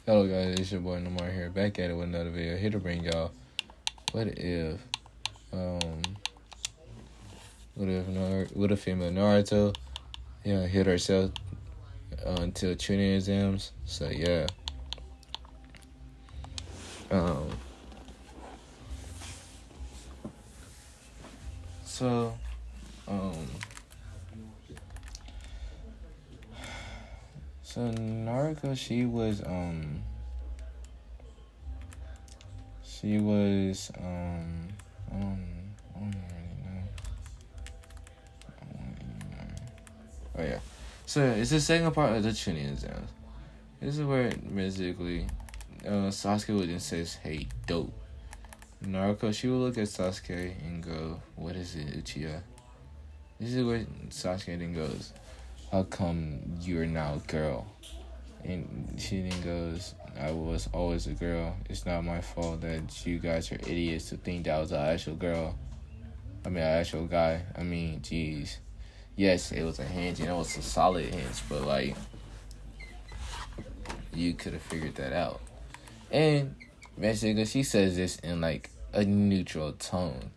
Hello guys, it's your boy Namar here, back at it with another video. Here to bring y'all what if um what if female Naruto hit herself until chunin exams. So yeah. Um so um so Naruto she was I don't really know. Oh yeah. So it's the second part of the chunin exams. This is where basically Sasuke would then says, "Hey, dope." Naruto, she would look at Sasuke and go, "What is it, Uchiha?" This is where Sasuke then goes, "How come you're now a girl?" And she then goes, "I was always a girl. It's not my fault that you guys are idiots to think that I was an actual girl. An actual guy. Jeez. Yes, it was a hinge, and it was a solid hinge, but like, you could have figured that out." And basically, she says this in like a neutral tone.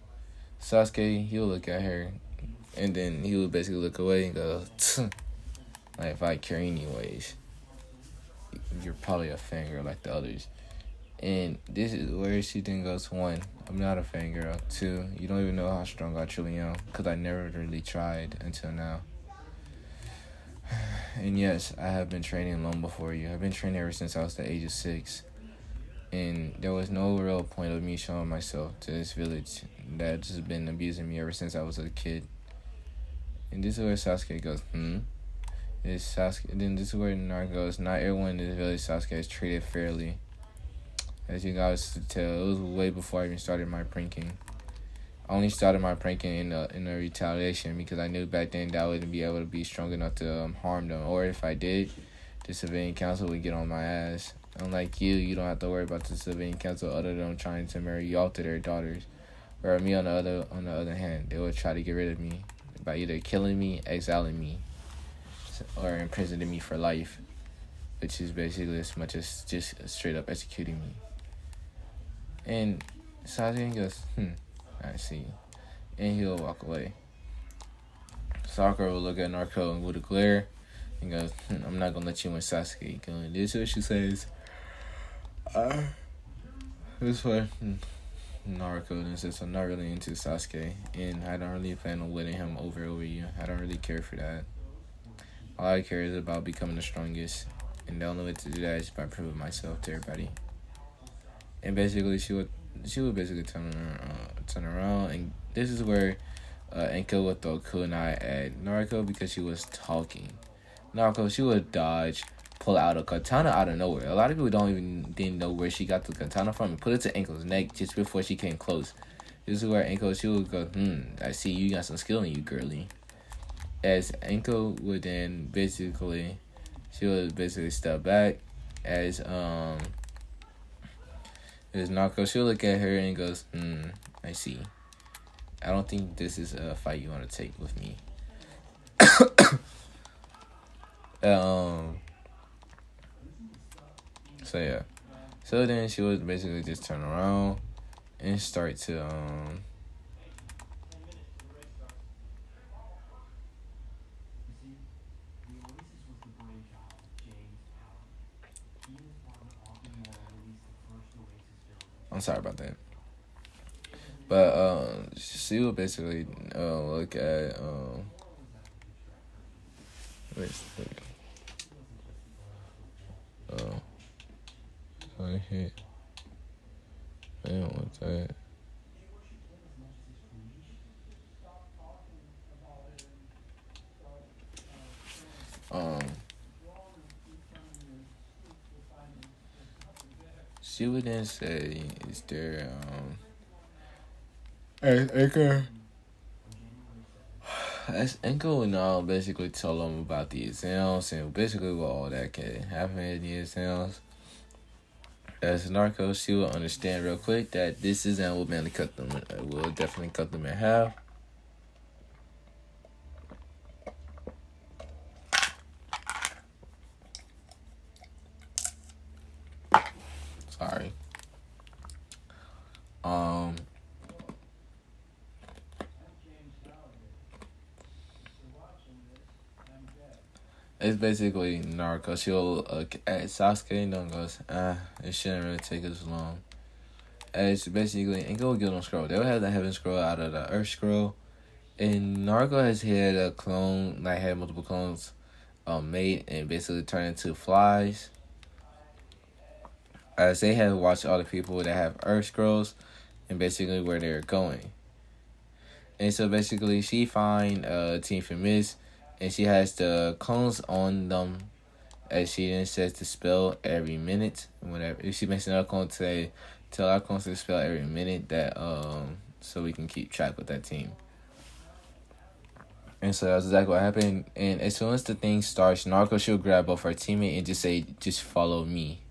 Sasuke, he'll look at her, and then he would basically look away and go, like, "If I care anyways, you're probably a fangirl like the others." And this is where she then goes, one, I'm not a fangirl. Two, you don't even know how strong I truly am, because I never really tried until now. And yes, I have been training long before you. I've been training ever since I was the age of 6. And there was no real point of me showing myself to this village that's just been abusing me ever since I was a kid. And this is where Sasuke goes, Is Sasuke? Then this is where Naruto goes, not everyone in this village Sasuke is treated fairly. As you guys could tell, it was way before I even started my pranking. I only started my pranking in a retaliation because I knew back then that I wouldn't be able to be strong enough to harm them. Or if I did, the civilian council would get on my ass. Unlike you don't have to worry about the civilian council other than trying to marry you off to their daughters. Or me on the other hand, they would try to get rid of me by either killing me, exiling me, or imprisoning me for life, which is basically as much as just straight up executing me. And Sasuke goes, I see. And he'll walk away. Sakura will look at Naruto with a glare and goes, I'm not gonna let you win, Sasuke. This is what she says. This way, Naruto and says, I'm not really into Sasuke, and I don't really plan on winning him over you. I don't really care for that. All I care is about becoming the strongest, and the only way to do that is by proving myself to everybody. And basically, she would basically turn around, and this is where Enko would throw kunai at Naruto because she was talking. Naruto, she would dodge, pull out a katana out of nowhere. A lot of people didn't know where she got the katana from, and put it to Enko's neck just before she came close. This is where Enko, she would go, I see you got some skill in you, girly. As Enko would then basically, she would basically step back as Naruto, she'll look at her and goes, I see. I don't think this is a fight you want to take with me. So yeah. So then she would basically just turn around and start to I'm sorry about that. But she would basically look at I hit. I don't want that. She would then say, "Is there As Enko would now basically tell them about the exams and basically what all that can happen in the exams. As Naruto, she will understand real quick that this exam will definitely cut them in half. Sorry. Um, it's basically Naruto. She'll at Sasuke and then goes, it shouldn't really take as long. It's basically, and go get them scroll. They'll have the heaven scroll out of the earth scroll. And Naruto has had a clone, like had multiple clones made and basically turned into flies. As they have watched all the people that have earth scrolls and basically where they're going. And so basically she find Team Miss and she has the clones on them as she then says to spell every minute. Whenever if she makes another clone today, tell our clones to spell every minute that so we can keep track with that team. And so that's exactly what happened. And as soon as the thing starts, Naruto she'll grab both her teammate and just say, just follow me.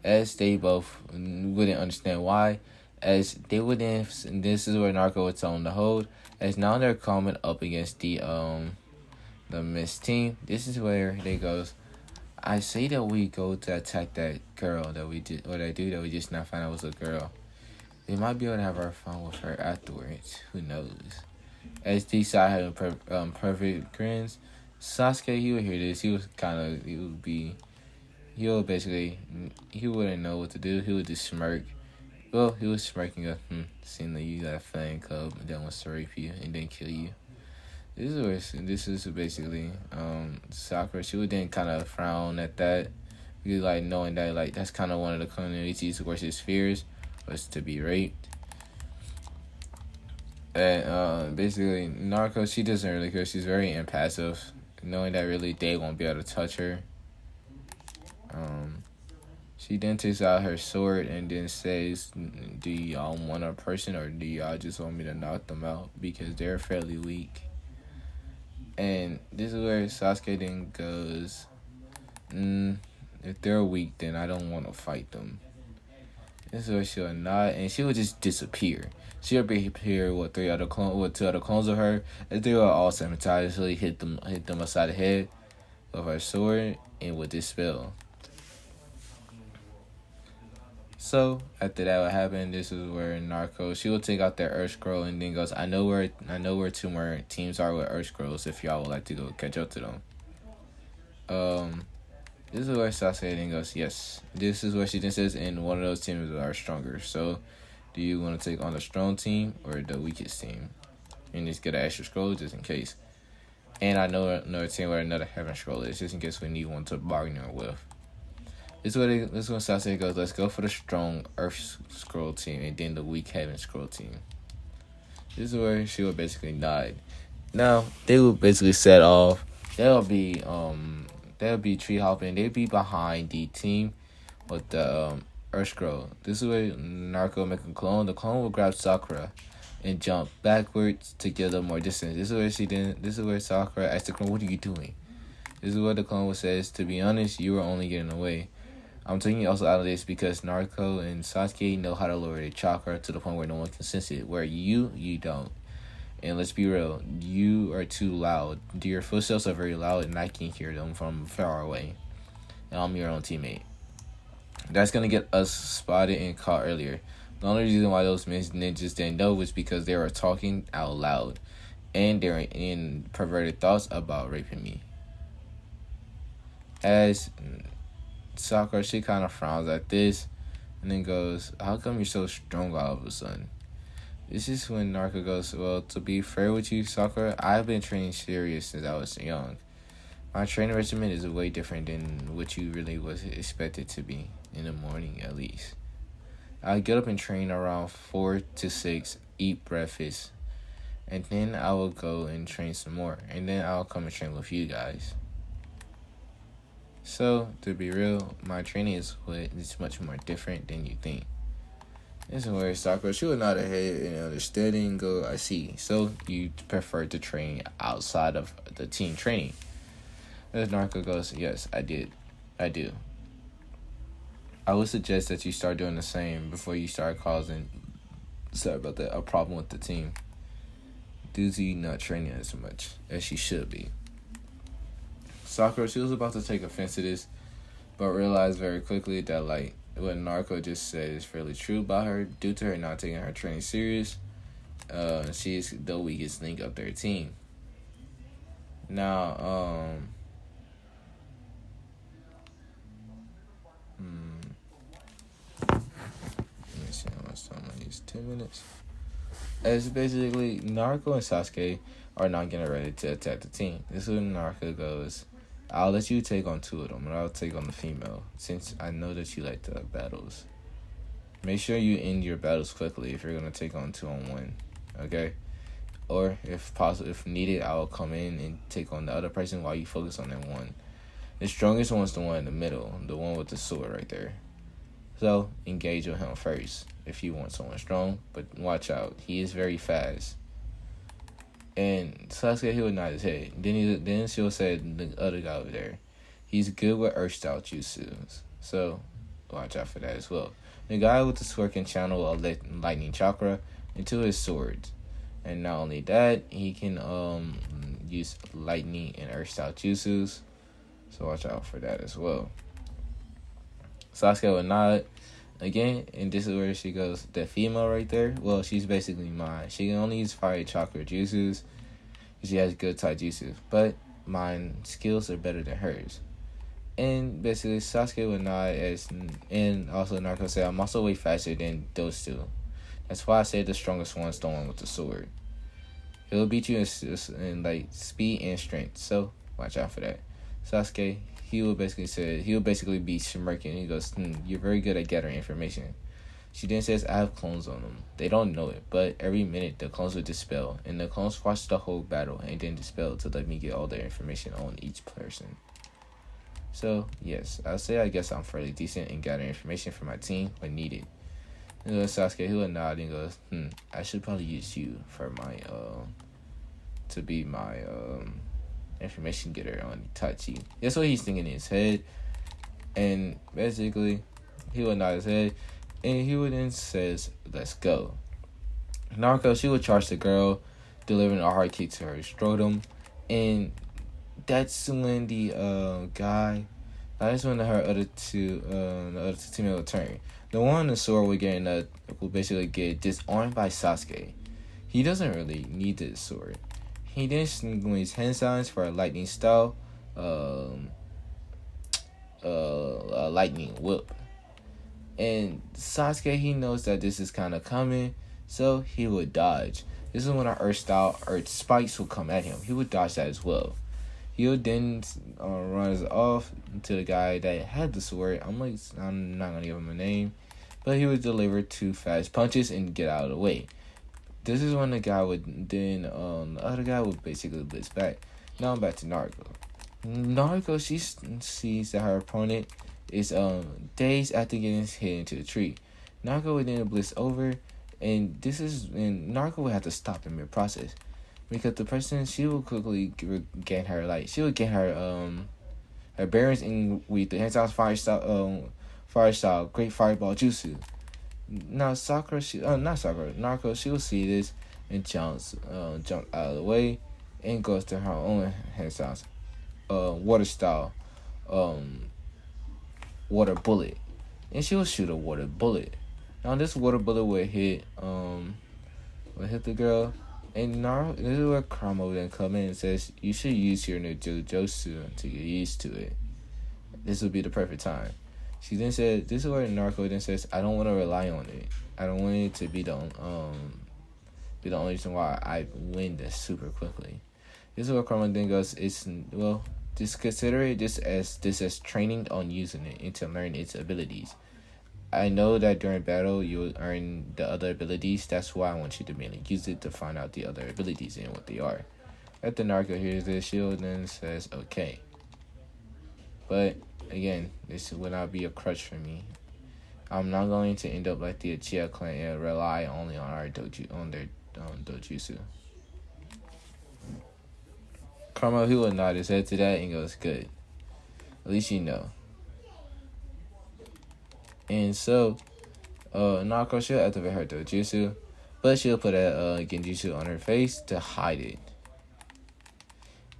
As they both wouldn't understand why. As they wouldn't, and this is where Naruto would tell them to hold. As now they're coming up against the Mist team. This is where they goes, I say that we go to attack that girl that we did, or that dude that we just now found out was a girl. We might be able to have our fun with her afterwards. Who knows? As D side having perfect grins, Sasuke, he would hear this. He wouldn't know what to do. He would just smirk. Well, he was smirking seeing that you got a fan club that wants to rape you and then kill you. This is basically Sakura. She would then kind of frown at that, because like knowing that like that's kind of one of the community's worst fears was to be raped. And basically Naruto, she doesn't really care. She's very impassive, knowing that really they won't be able to touch her. She then takes out her sword and then says, do y'all want a person or do y'all just want me to knock them out? Because they're fairly weak. And this is where Sasuke then goes, if they're weak, then I don't want to fight them. This is where she'll nod and she will just disappear. She'll appear with two other clones of her, and they will all simultaneously hit them upside the head with her sword and with this spell. So after that what happened, this is where Naruto, she will take out their Earth Scroll and then goes, I know where two more teams are with Earth Scrolls if y'all would like to go catch up to them. This is where Sasuke then goes, yes. This is where she then says, and one of those teams are stronger. So do you want to take on the strong team or the weakest team? And just get an extra scroll just in case. And I know another team where another heaven scroll is, just in case we need one to bargain with. This is when Sasuke goes, let's go for the strong Earth Scroll team and then the weak Heaven Scroll team. This is where she would basically nod. Now, they would basically set off. They'll be tree hopping. They'd be behind the team with the Earth Scroll. This is where Naruto make a clone. The clone will grab Sakura and jump backwards to give them more distance. This is where Sakura asks the clone, what are you doing? This is what the clone says, to be honest, you were only getting away. I'm taking you also out of this because Naruto and Sasuke know how to lower their chakra to the point where no one can sense it, where you don't. And let's be real, you are too loud. Your footsteps are very loud and I can hear them from far away. And I'm your own teammate. That's going to get us spotted and caught earlier. The only reason why those ninjas didn't know was because they were talking out loud. And they were in perverted thoughts about raping me. As Sakura, she kind of frowns at this and then goes, how come you're so strong all of a sudden? This is when Naruto goes, well, to be fair with you, Sakura, I've been training serious since I was young. My training regimen is way different than what you really was expected to be, in the morning at least. I get up and train around 4 to 6, eat breakfast, and then I will go and train some more, and then I'll come and train with you guys. So, to be real, my training is much more different than you think. This is where Sakura, she would nod her head and understanding and go, I see. So, you prefer to train outside of the team training. As Naruto goes, yes, I do. I would suggest that you start doing the same before you start causing, a problem with the team. Due to you not training as much as she should be. Sakura, she was about to take offense to this, but realized very quickly that, what Narco just said is fairly true about her due to her not taking her training serious. She is the weakest link of their team. Now, let me see how much time I use. 10 minutes. As basically, Naruto and Sasuke are not getting ready to attack the team. This is when Naruto goes, I'll let you take on 2 of them, and I'll take on the female, since I know that you like the battles. Make sure you end your battles quickly if you're going to take on 2-on-1, okay? Or, if possible, if needed, I will come in and take on the other person while you focus on that one. The strongest one's the one in the middle, the one with the sword right there. So, engage with him first if you want someone strong, but watch out. He is very fast. And Sasuke, he would nod his head. Then she'll say the other guy over there, he's good with Earth Style jutsus. So, watch out for that as well. The guy with the sword can channel a lightning chakra into his swords. And not only that, he can use lightning and Earth Style jutsus. So, watch out for that as well. Sasuke would nod again, and this is where she goes, the female right there, well, she's basically mine. She can only use fire chakra jutsus. She has good taijutsu, but mine skills are better than hers. And basically, Sasuke would nod and also Naruto said, I'm also way faster than those 2. That's why I say the strongest one's the one with the sword. He'll beat you in like speed and strength, so watch out for that. Sasuke, he will basically be smirking. He goes, you're very good at gathering information. She then says, I have clones on them. They don't know it, but every minute the clones will dispel, and the clones watch the whole battle and then dispel to let me get all their information on each person. So, yes, I'll say I guess I'm fairly decent in gathering information for my team when needed. And then Sasuke, he will nod and goes, I should probably use you for my, to be my, information getter on Itachi. That's what he's thinking in his head. And basically, he would nod his head, and he would then says, let's go. Naruto, she would charge the girl, delivering a hard kick to her scrotum, and that's when the that's when her other two teammates will turn. The one on the sword will basically get disarmed by Sasuke. He doesn't really need this sword. He then swings hand signs for a lightning style, a lightning whip. And Sasuke, he knows that this is kind of coming, so he would dodge. This is when our earth spikes will come at him. He would dodge that as well. He would then run off to the guy that had the sword. I'm not gonna give him a name, but he would deliver 2 fast punches and get out of the way. This is when the guy would then the other guy would basically blitz back. Now I'm back to Naruto. Naruto, she sees that her opponent is days after getting hit into the tree. Naruto would then blitz over, and Naruto would have to stop in mid process because the person, she will quickly gain her her bearings in with the hands-on fire style great fireball jutsu. Now Naruto, she will see this and jumps out of the way and goes to her own hands-on water style water bullet, and she will shoot a water bullet. Now this water bullet will hit the girl, and Naruto, this is where Karma then come in and says you should use your new jutsu to get used to it. This would be the perfect time. She then said, this is where Naruto then says, I don't want to rely on it. I don't want it to be the only reason why I win this super quickly. This is where Karma then goes, just consider it as training on using it and to learn its abilities. I know that during battle you will earn the other abilities. That's why I want you to mainly use it to find out the other abilities and what they are. After Naruto hears this, she then says, okay. But again, this will not be a crutch for me. I'm not going to end up like the Uchiha clan and rely only on their dojutsu. Karma, he will nod his head to that and goes, good. At least you know. And so, Naruto, she'll activate her dojutsu, but she'll put a genjutsu on her face to hide it.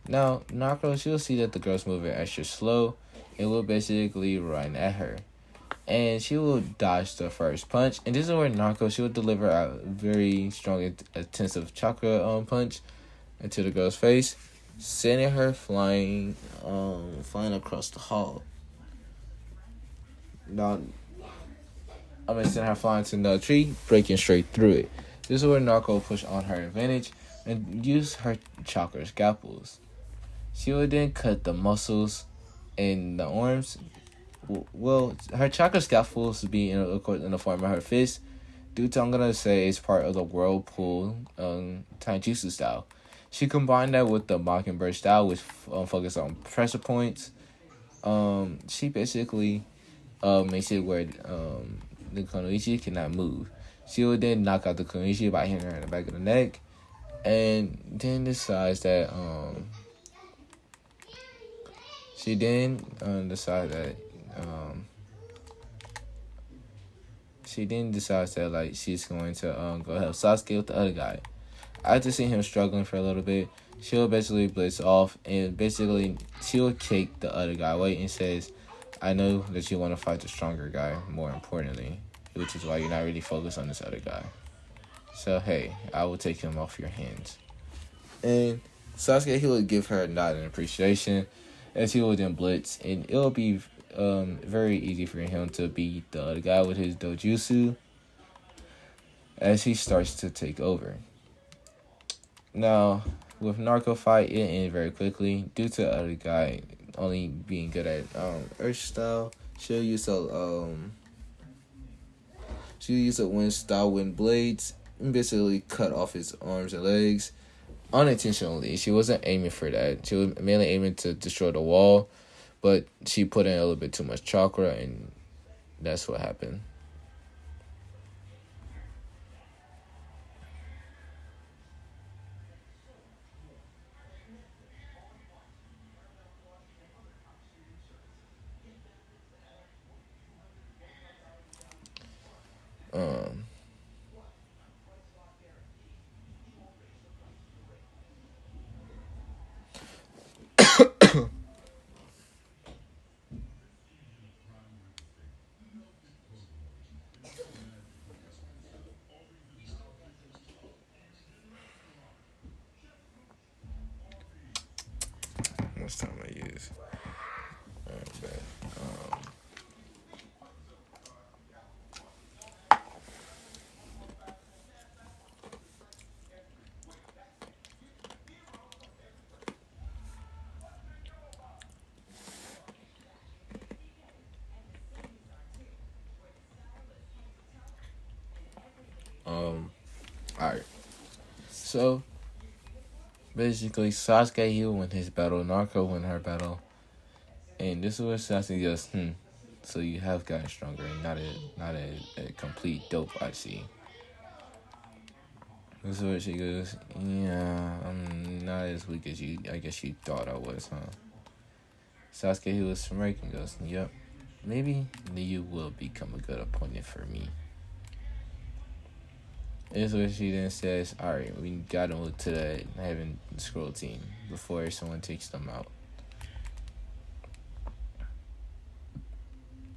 Now, Naruto, she'll see that the girl's moving extra slow and will basically run at her. and she will dodge the first punch. And this is where Narco, she will deliver a very strong, intensive chakra punch into the girl's face, sending her flying across the hall. Now, sending her flying to another tree, breaking straight through it. This is where Narco pushed on her advantage and used her chakra scalpels. She would then cut the muscles in the arms. Well, her chakra scalpels would be in the form of her fist. Due to, I'm gonna say, it's part of the whirlpool taijutsu style. She combined that with the Mockingbird style, which focused on pressure points. She basically makes it where the kunoichi cannot move. She would then knock out the kunoichi by hitting her in the back of the neck, and then decides that she then decides that like she's going to go help Sasuke with the other guy. After seeing him struggling for a little bit, she'll basically blitz off, and basically she'll kick the other guy away and says, I know that you want to fight the stronger guy, more importantly, which is why you're not really focused on this other guy. So hey, I will take him off your hands. And Sasuke, he will give her a nod in appreciation, as he will then blitz, and it'll be very easy for him to beat the other guy with his dojutsu as he starts to take over. Now, with Narco fight, it ended very quickly due to the other guy only being good at Earth style. She'll use a wind style, wind blades, and basically cut off his arms and legs unintentionally. She wasn't aiming for that. She was mainly aiming to destroy the wall, but she put in a little bit too much chakra, and that's what happened. Much time I use. Alright. So basically Sasuke, he will win his battle, Narco win her battle. And this is where Sasuke goes, so you have gotten stronger and not a complete dope, I see. This is where she goes, yeah, I'm not as weak as I guess you thought I was, huh? Sasuke, he was smirking, goes, yep, maybe you will become a good opponent for me. This is what she then says, alright, we gotta move to the Heaven Scroll team before someone takes them out.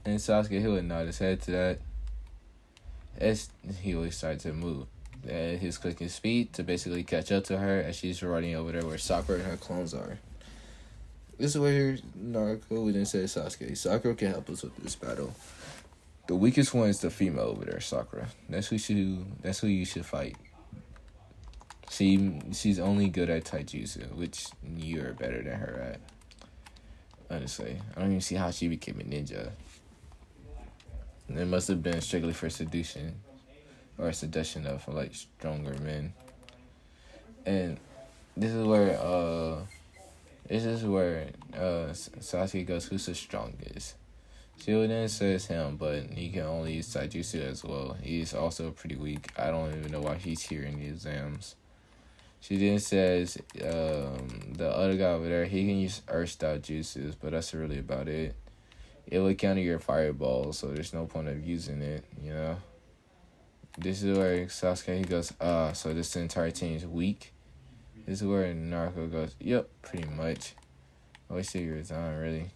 And Sasuke, he would nod his head to that as he always started to move at his clicking speed to basically catch up to her as she's running over there where Sakura and her clones are. This is where Naruto would then say Sasuke, Sakura can help us with this battle. The weakest one is the female over there, Sakura. That's who you should fight. She's only good at taijutsu, which you're better than her at. Honestly, I don't even see how she became a ninja. It must have been strictly for seduction of like stronger men. And this is where Sasuke goes, who's the strongest? She would then says him, but he can only use taijutsu as well. He's also pretty weak. I don't even know why he's here in the exams. She then says the other guy over there, he can use earth style jutsus, but that's really about it. It would counter your fireball, so there's no point of using it, you know? This is where Sasuke, he goes, so this entire team is weak? This is where Naruto goes, yep, pretty much. wasted your time, really.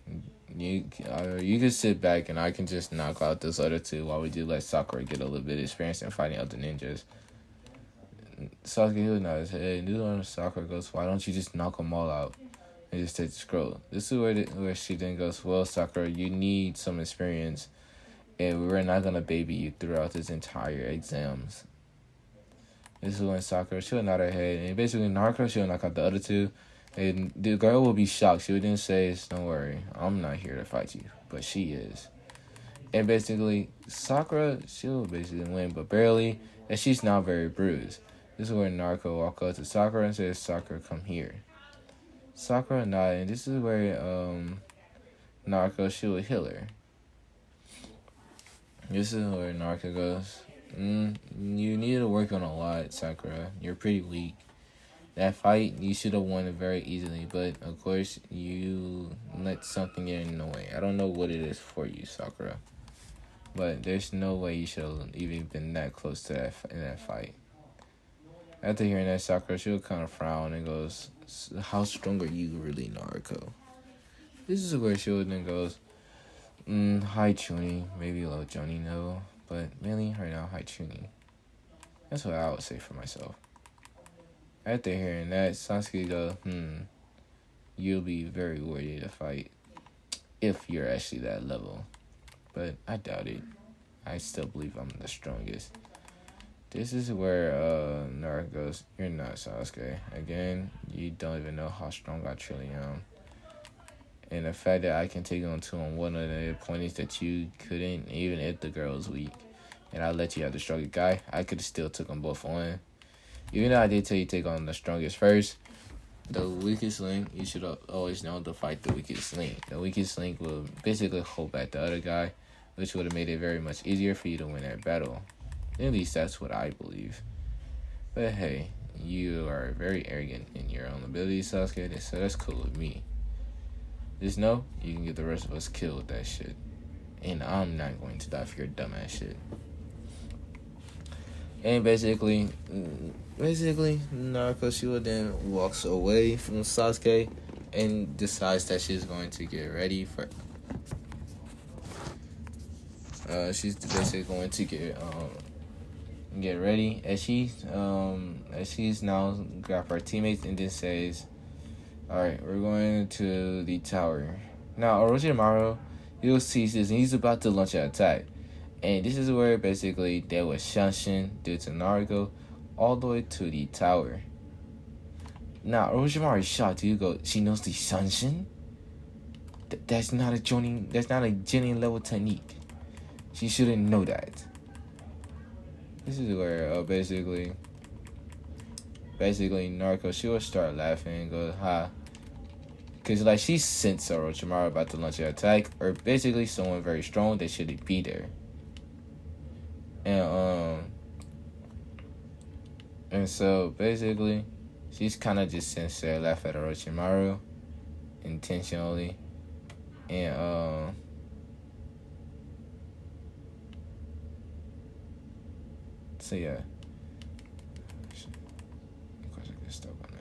You can sit back and I can just knock out those other two while we do let Sakura get a little bit of experience in fighting other ninjas. Sasuke would nod his head, and on Sakura goes, "Why don't you just knock them all out and just take the scroll?" This is where she then goes, "Well, Sakura, you need some experience, and we're not gonna baby you throughout this entire exams." This is when Sakura, she'll nod her head, and basically Naruto, she'll knock out the other two. And the girl will be shocked. She would then say, "Don't worry, I'm not here to fight you," but she is. And basically, Sakura, she'll basically win, but barely, and she's now very bruised. This is where Naruto walks up to Sakura and says, "Sakura, come here." Sakura nodded, and this is where Naruto, she will heal her. This is where Naruto goes, "You need to work on a lot, Sakura. You're pretty weak. That fight, you should have won it very easily, but of course, you let something get in the way. I don't know what it is for you, Sakura, but there's no way you should have even been that close to that in that fight." After hearing that, Sakura, she'll kind of frown and goes, "How strong are you really, Naruto?" This is where she then goes, "Hi, Chunin, maybe low Johnny, no, but mainly right now, hi, Chunin." That's what I would say for myself. After hearing that, Sasuke goes, "You'll be very worthy to fight if you're actually that level. But I doubt it. I still believe I'm the strongest." This is where Naruto goes, "You're not, Sasuke. Again, you don't even know how strong I truly am. And the fact that I can take on two on one of the points that you couldn't, even if the girl was weak, and I let you have the strongest guy, I could have still took them both on. Even though I did tell you to take on the strongest first, the weakest link, you should always know to fight the weakest link. The weakest link will basically hold back the other guy, which would have made it very much easier for you to win that battle. At least that's what I believe. But hey, you are very arrogant in your own abilities, Sasuke, so that's cool with me. Just know you can get the rest of us killed with that shit. And I'm not going to die for your dumbass shit." And basically, Naruto, she will then walks away from Sasuke and decides that she's going to get ready for. She's basically going to get ready as she's now grab her teammates and then says, "All right, we're going to the tower." Now Orochimaru, he'll see this and he's about to launch an attack. And this is where basically there was Shanshin due to Naruto all the way to the tower. Now Orochimaru is shocked. You go, she knows the Shanshin? That's not a Genin level technique. She shouldn't know that. This is where basically Naruto, she will start laughing and go, "Ha." Because like she sensed Orochimaru about to launch an attack, or basically someone very strong that shouldn't be there. And so basically, she's kind of just sincere laugh at Orochimaru intentionally, and so yeah. Of course, I get stuck on that.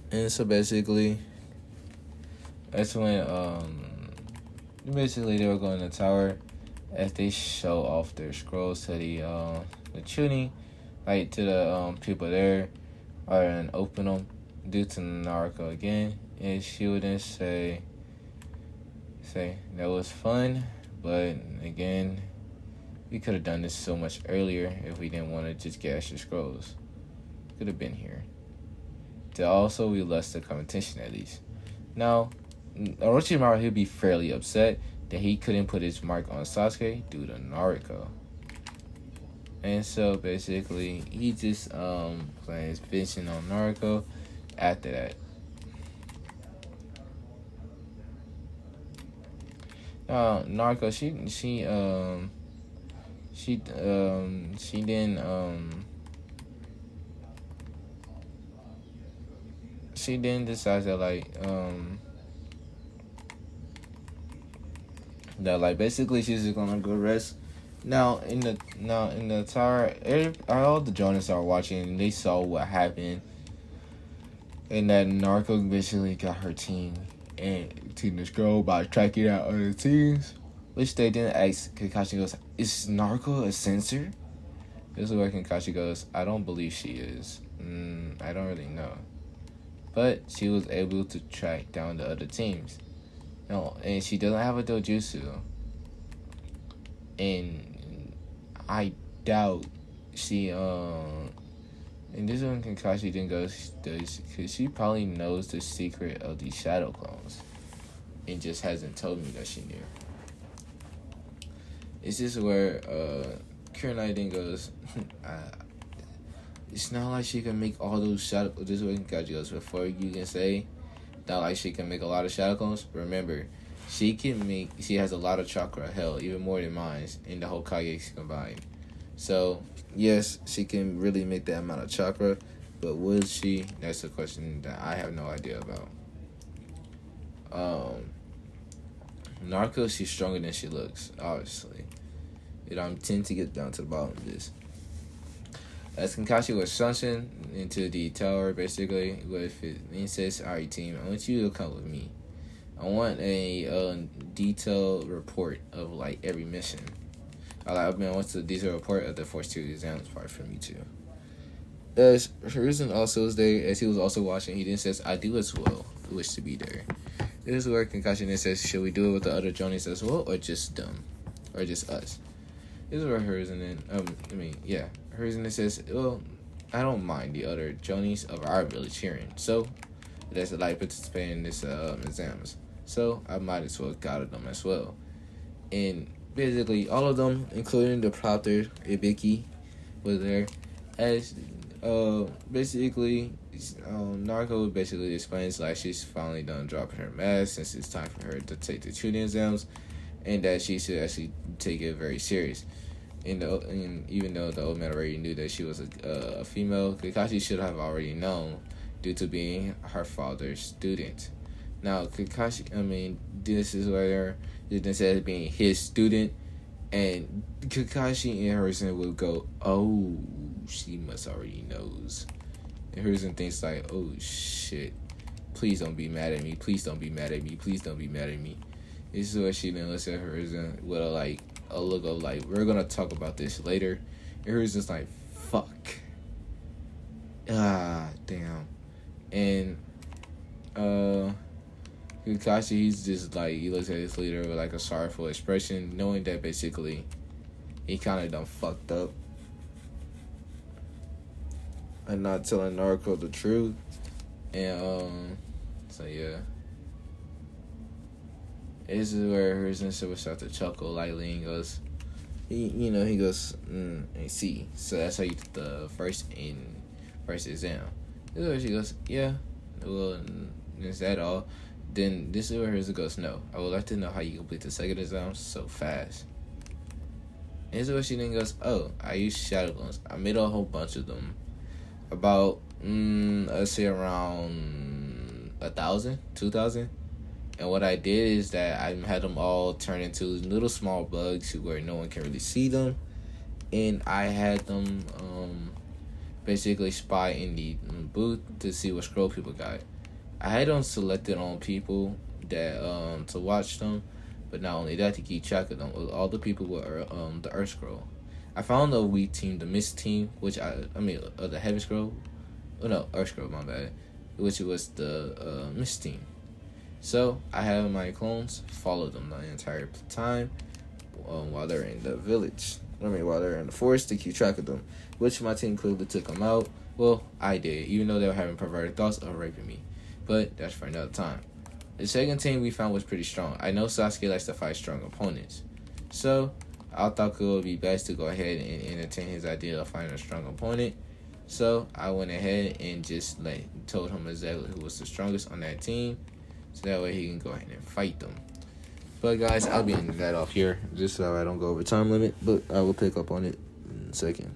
And so basically, that's when basically they were going to the tower as they show off their scrolls to the chunin, like to the people there, and open them due to Naruto again, and she would then say that was fun, but again, we could have done this so much earlier if we didn't want to just get extra scrolls. Could have been here. To also we lost the competition at least. Now, Orochimaru, he'll be fairly upset that he couldn't put his mark on Sasuke due to Naruto. And so basically he just plans vengeance on Naruto after that. Naruto, she then decides that that like basically she's just gonna go rest. Now in the tower, all the Jonas are watching and they saw what happened, and that Narco basically got her team and Team Scroll by tracking out other teams, which they didn't ask. Kakashi goes, "Is Narco a censor?" This is where Kakashi goes, "I don't believe she is. I don't really know." But she was able to track down the other teams. No, and she doesn't have a dojutsu. And I doubt she and this one Kakashi didn't go does because she probably knows the secret of these shadow clones and just hasn't told me that she knew. It's just where Kurenai then goes, it's not like she can make all those shadow. This way Kakashi goes, before you can say not like she can make a lot of shadow clones. Remember, she has a lot of chakra, hell, even more than mine, in the Hokage combined. So, yes, she can really make that amount of chakra, but would she? That's a question that I have no idea about. Narco, she's stronger than she looks, obviously. I tend to get down to the bottom of this. As Kakashi was shunshin into the tower, basically, with his says, "Alright, team, I want you to come with me. I want a detailed report of, like, every mission. I want a detailed report of the Force 2 exams part from you too." As Hiruzen also was there, as he was also watching, he then says, "I do as well wish to be there." This is where Kakashi then says, "Should we do it with the other Jonis as well, or just them? Or just us?" This is where Hiruzen then, Hiruzen then says, "Well, I don't mind the other Jonis of our village cheering. So, that's like participating in this exams. So, I might as well gather them as well." And basically, all of them, including the proctor, Ibiki, was there. As Narco basically explains like she's finally done dropping her mask since it's time for her to take the chunins exams, and that she should actually take it very serious. And even though the old man already knew that she was a female, Kakashi should have already known due to being her father's student. Now, this is where instead of being his student, and Kakashi and Hiruzen will go, "Oh, she must already knows." And Hiruzen thinks like, "Oh shit, please don't be mad at me. Please don't be mad at me. Please don't be mad at me." This is where she then looks at Hiruzen with a look of like, "We're gonna talk about this later." And Hiruzen's like, "Fuck." Damn. And Kakashi, he's just like, he looks at his leader with like a sorrowful expression, knowing that basically he kind of done fucked up and not telling Naruto the truth. And so yeah, this is where Hiruzen would start to chuckle lightly and goes, he goes, "I see. So that's how you did the first exam." This is where she goes, "Yeah, well, is that all?" Then this is where Hiruzen goes, "No, I would like to know how you complete the second exam so fast." And this is where she then goes, "Oh, I used shadow clones. I made a whole bunch of them. About, let's say around 1,000, 2,000. And what I did is that I had them all turn into little small bugs where no one can really see them. And I had them basically spy in the booth to see what scroll people got. I had them selected on people that to watch them, but not only that, to keep track of them. All the people were the Earth Scroll. I found the weak team, the Mist team, which the Heaven Scroll. Oh no, Earth Scroll, my bad. Which was the Mist team. So I have my clones follow them the entire time while they're in the village. While they're in the forest to keep track of them. Which my team clearly took them out. Well, I did, even though they were having perverted thoughts of raping me. But that's for another time. The second team we found was pretty strong. I know Sasuke likes to fight strong opponents. So I thought it would be best to go ahead and entertain his idea of finding a strong opponent. So I went ahead and just told him exactly who was the strongest on that team. So that way he can go ahead and fight them. But guys, I'll be ending that off here just so I don't go over time limit. But I will pick up on it in a second.